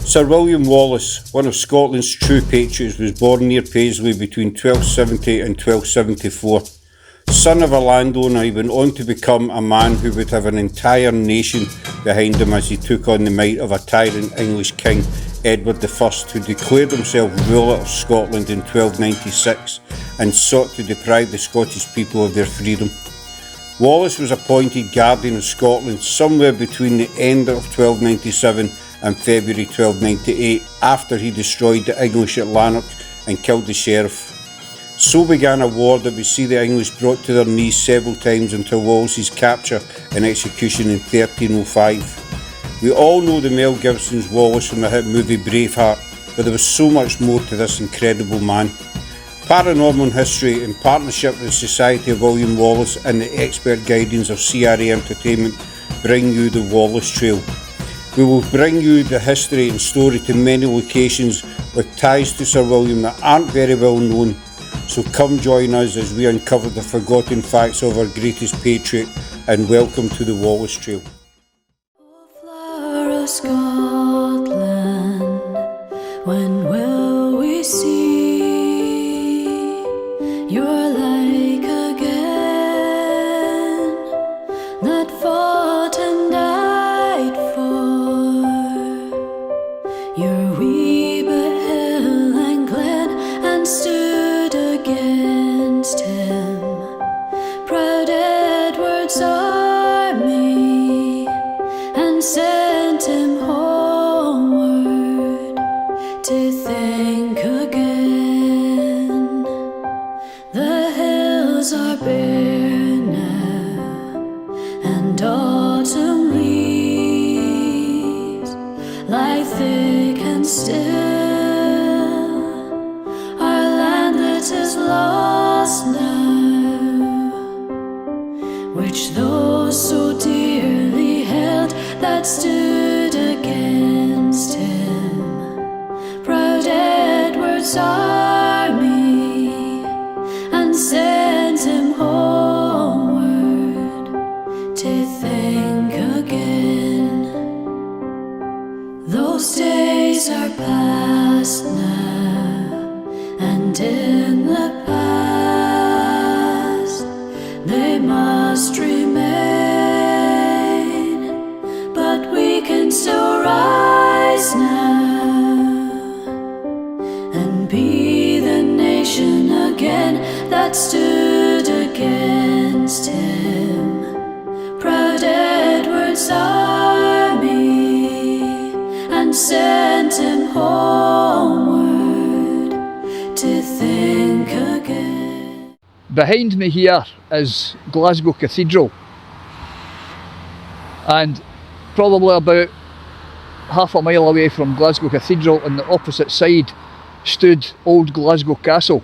Sir William Wallace, one of Scotland's true patriots, was born near Paisley between 1270 and 1274. Son of a landowner, he went on to become a man who would have an entire nation behind him as he took on the might of a tyrant English king, Edward I, who declared himself ruler of Scotland in 1296 and sought to deprive the Scottish people of their freedom. Wallace was appointed Guardian of Scotland somewhere between the end of 1297 and February 1298, after he destroyed the English at Lanark and killed the sheriff. So began a war that would see the English brought to their knees several times until Wallace's capture and execution in 1305. We all know the Mel Gibson's Wallace from the hit movie Braveheart, but there was so much more to this incredible man. Paranormal History, in partnership with the Society of William Wallace and the expert guidance of CRA Entertainment, bring you the Wallace Trail. We will bring you the history and story to many locations with ties to Sir William that aren't very well known. So come join us as we uncover the forgotten facts of our greatest patriot, and welcome to the Wallace Trail. Flower of Scotland, when will we see your like again, that fought and died for your wee but hill and glen, and stood against him, proud Edward's army, and sent him homeward to think again. The hills are bare now, and autumn leaves lie thick and still. Our land that is lost now, which those so dearly held that stood against him, proud Edward's army, and sent him homeward to think again. Those days are past now, and in the past they must remain, but we can still rise now and be the nation again that stood against him, proud Edward's army, and sent him homeward to think again. Behind me here is Glasgow Cathedral, and probably about half a mile away from Glasgow Cathedral on the opposite side stood Old Glasgow Castle.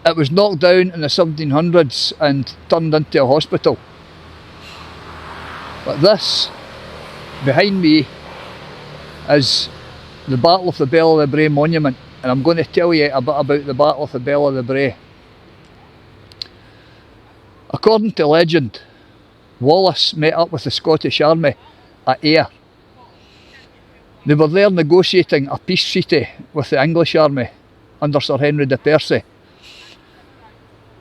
It was knocked down in the 1700s and turned into a hospital. But this, behind me, is the Battle of the Bell of the Brae monument, and I'm going to tell you a bit about the Battle of the Bell of the Brae. According to legend, Wallace met up with the Scottish army at Ayr. They were there negotiating a peace treaty with the English army under Sir Henry de Percy.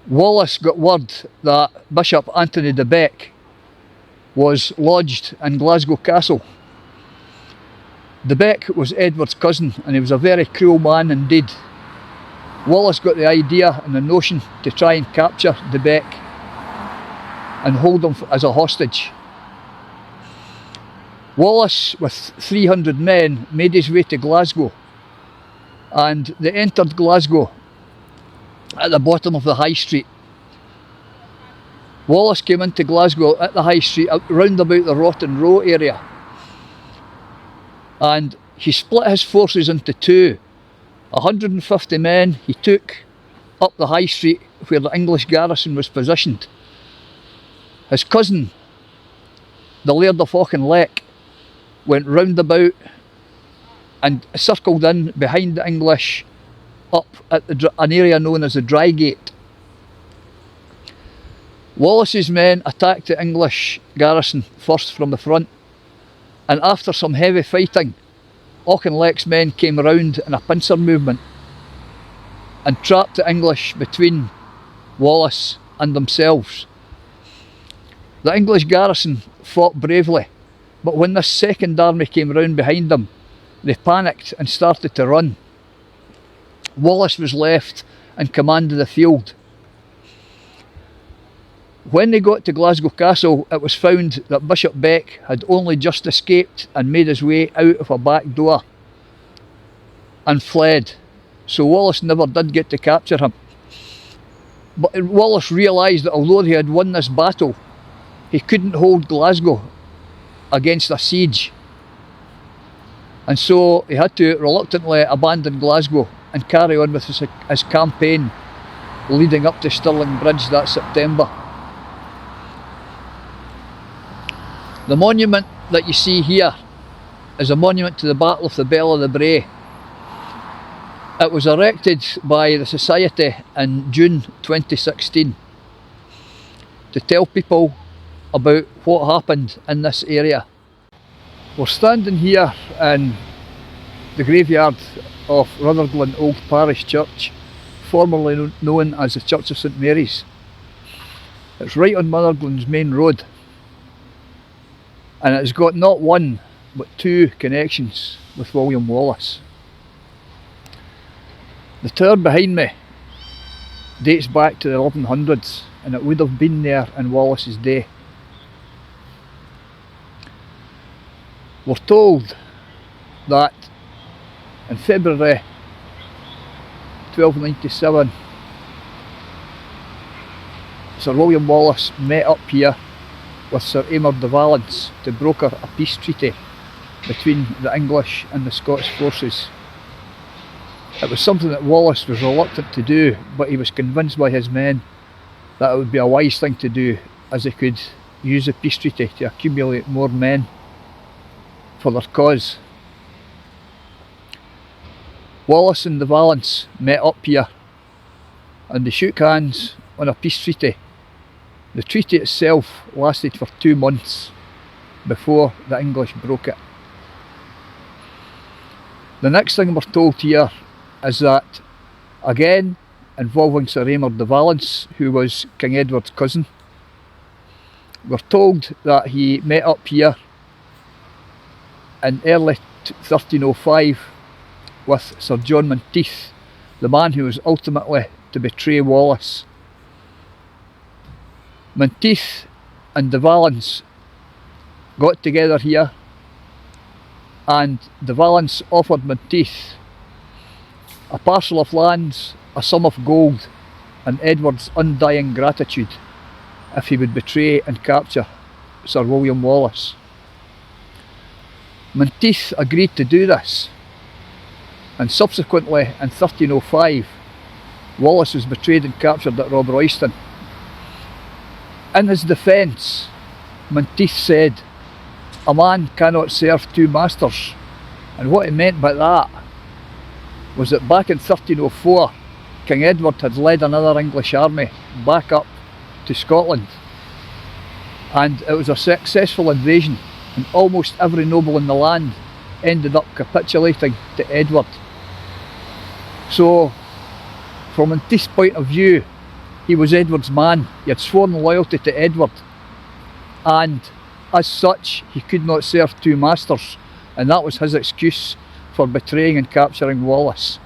Wallace got word that Bishop Anthony de Beck was lodged in Glasgow Castle. De Beck was Edward's cousin, and he was a very cruel man indeed. Wallace got the idea and the notion to try and capture De Beck and hold him as a hostage. Wallace, with 300 men, made his way to Glasgow, and they entered Glasgow at the bottom of the High Street. Wallace came into Glasgow at the High Street, round about the Rotten Row area, and he split his forces into two. 150 men he took up the High Street where the English garrison was positioned. His cousin, the Laird of Auchinleck, went round about and circled in behind the English up at an area known as the Dry Gate. Wallace's men attacked the English garrison first from the front, and after some heavy fighting, Auchinleck's men came round in a pincer movement and trapped the English between Wallace and themselves. The English garrison fought bravely, but when this second army came round behind them, they panicked and started to run. Wallace was left in command of the field. When they got to Glasgow Castle, it was found that Bishop Beck had only just escaped and made his way out of a back door and fled, so Wallace never did get to capture him. But Wallace realised that although he had won this battle, he couldn't hold Glasgow against a siege, and so he had to reluctantly abandon Glasgow and carry on with his campaign leading up to Stirling Bridge that September. The monument that you see here is a monument to the Battle of the Bell of the Brae. It was erected by the Society in June 2016 to tell people about what happened in this area. We're standing here in the graveyard of Rutherglen Old Parish Church, formerly known as the Church of St Mary's. It's right on Rutherglen's main road, and it's got not one but two connections with William Wallace. The tower behind me dates back to the 1100s, and it would have been there in Wallace's day. We're told that in February 1297 Sir William Wallace met up here with Sir Aymer de Valence to broker a peace treaty between the English and the Scots forces. It was something that Wallace was reluctant to do, but he was convinced by his men that it would be a wise thing to do, as they could use the peace treaty to accumulate more men for their cause. Wallace and de Valence met up here and they shook hands on a peace treaty. The treaty itself lasted for 2 months before the English broke it. The next thing we're told here is that, again involving Sir Aymer de Valence, who was King Edward's cousin, we're told that he met up here in early 1305 with Sir John Menteith, the man who was ultimately to betray Wallace. Menteith and de Valence got together here, and de Valence offered Menteith a parcel of lands, a sum of gold, and Edward's undying gratitude if he would betray and capture Sir William Wallace. Menteith agreed to do this, and subsequently in 1305 Wallace was betrayed and captured at Rob Royston. In his defence, Menteith said, "A man cannot serve two masters," and what he meant by that was that back in 1304 King Edward had led another English army back up to Scotland, and it was a successful invasion, and almost every noble in the land ended up capitulating to Edward. So from Menteith's point of view, he was Edward's man. He had sworn loyalty to Edward, and as such he could not serve two masters, and that was his excuse for betraying and capturing Wallace.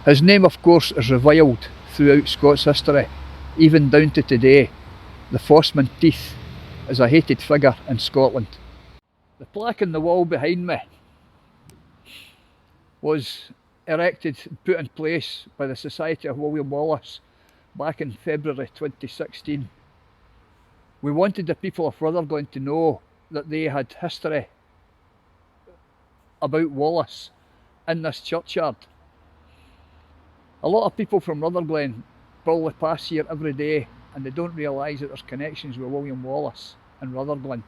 His name, of course, is reviled throughout Scots history, even down to today. The false Menteith is a hated figure in Scotland. The plaque on the wall behind me was erected and put in place by the Society of William Wallace back in February 2016. We wanted the people of Rutherglen to know that they had history about Wallace in this churchyard. A lot of people from Rutherglen probably pass here every day and they don't realise that there's connections with William Wallace in Rutherglen.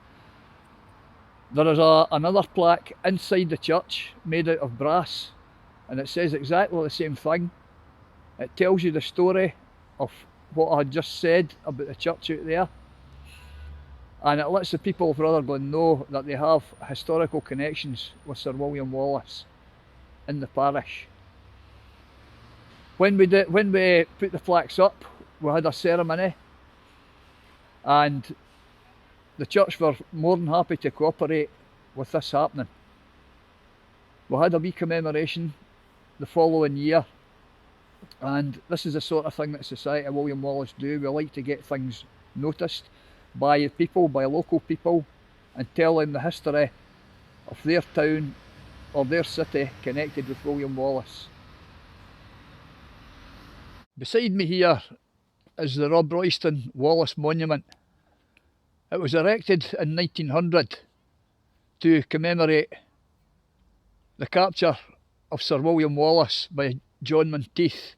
There is another plaque inside the church made out of brass, and it says exactly the same thing. It tells you the story of what I had just said about the church out there. and it lets the people of Rutherglen know that they have historical connections with Sir William Wallace in the parish. When we put the plaques up, we had a ceremony, and the church were more than happy to cooperate with this happening. We had a wee commemoration the following year, and this is the sort of thing that Society of William Wallace do. We like to get things noticed by people, by local people, and tell them the history of their town or their city connected with William Wallace. Beside me here is the Rob Royston Wallace Monument. It was erected in 1900 to commemorate the capture of Sir William Wallace by John Monteith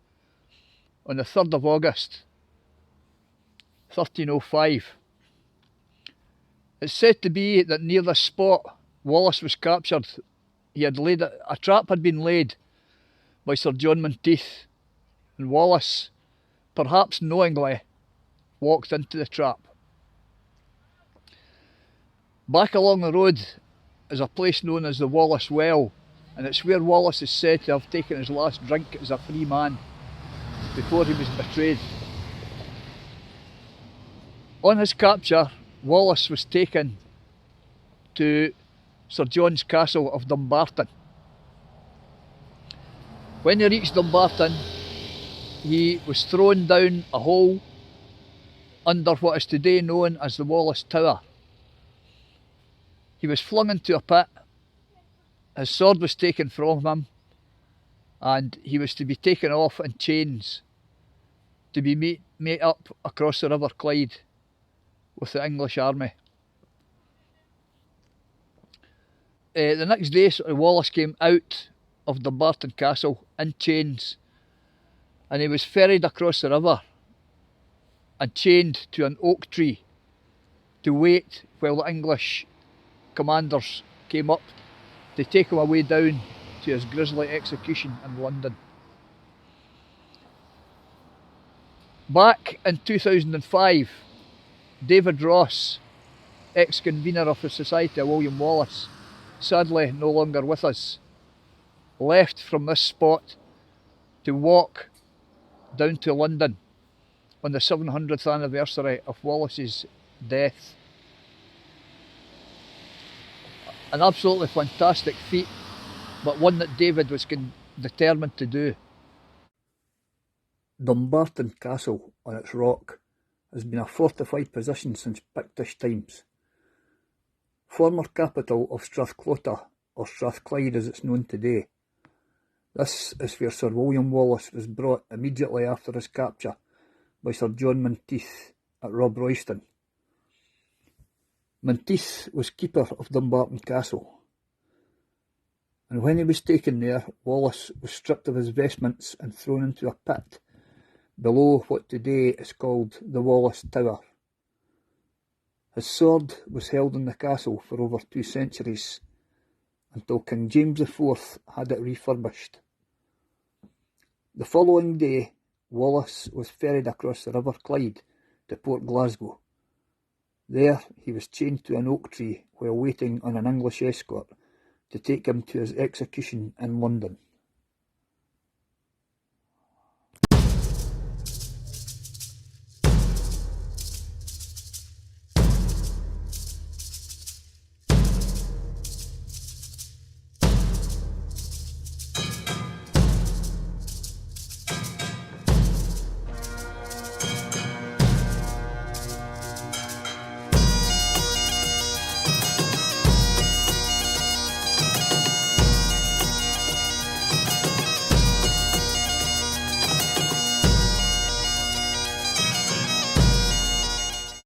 on the 3rd of August 1305. It's said to be that near this spot Wallace was captured. A trap had been laid by Sir John Monteith, and Wallace, perhaps knowingly, walked into the trap. Back along the road is a place known as the Wallace Well, and it's where Wallace is said to have taken his last drink as a free man before he was betrayed. On his capture, Wallace was taken to Sir John's castle of Dumbarton. When he reached Dumbarton, he was thrown down a hole under what is today known as the Wallace Tower. He was flung into a pit, his sword was taken from him, and he was to be taken off in chains to be made up across the River Clyde with the English army. The next day, Wallace came out of Dumbarton Castle in chains, and he was ferried across the river and chained to an oak tree to wait while the English commanders came up to take him away down to his grisly execution in London. Back in 2005, David Ross, ex-convener of the Society of William Wallace, sadly no longer with us, left from this spot to walk down to London on the 700th anniversary of Wallace's death. An absolutely fantastic feat, but one that David was determined to do. Dumbarton Castle on its rock has been a fortified position since Pictish times. Former capital of Strathclota, or Strathclyde as it's known today. This is where Sir William Wallace was brought immediately after his capture by Sir John Monteith at Rob Royston. Monteith was keeper of Dumbarton Castle, and when he was taken there, Wallace was stripped of his vestments and thrown into a pit below what today is called the Wallace Tower. His sword was held in the castle for over 2 centuries, until King James IV had it refurbished. The following day, Wallace was ferried across the River Clyde to Port Glasgow. There he was chained to an oak tree while waiting on an English escort to take him to his execution in London.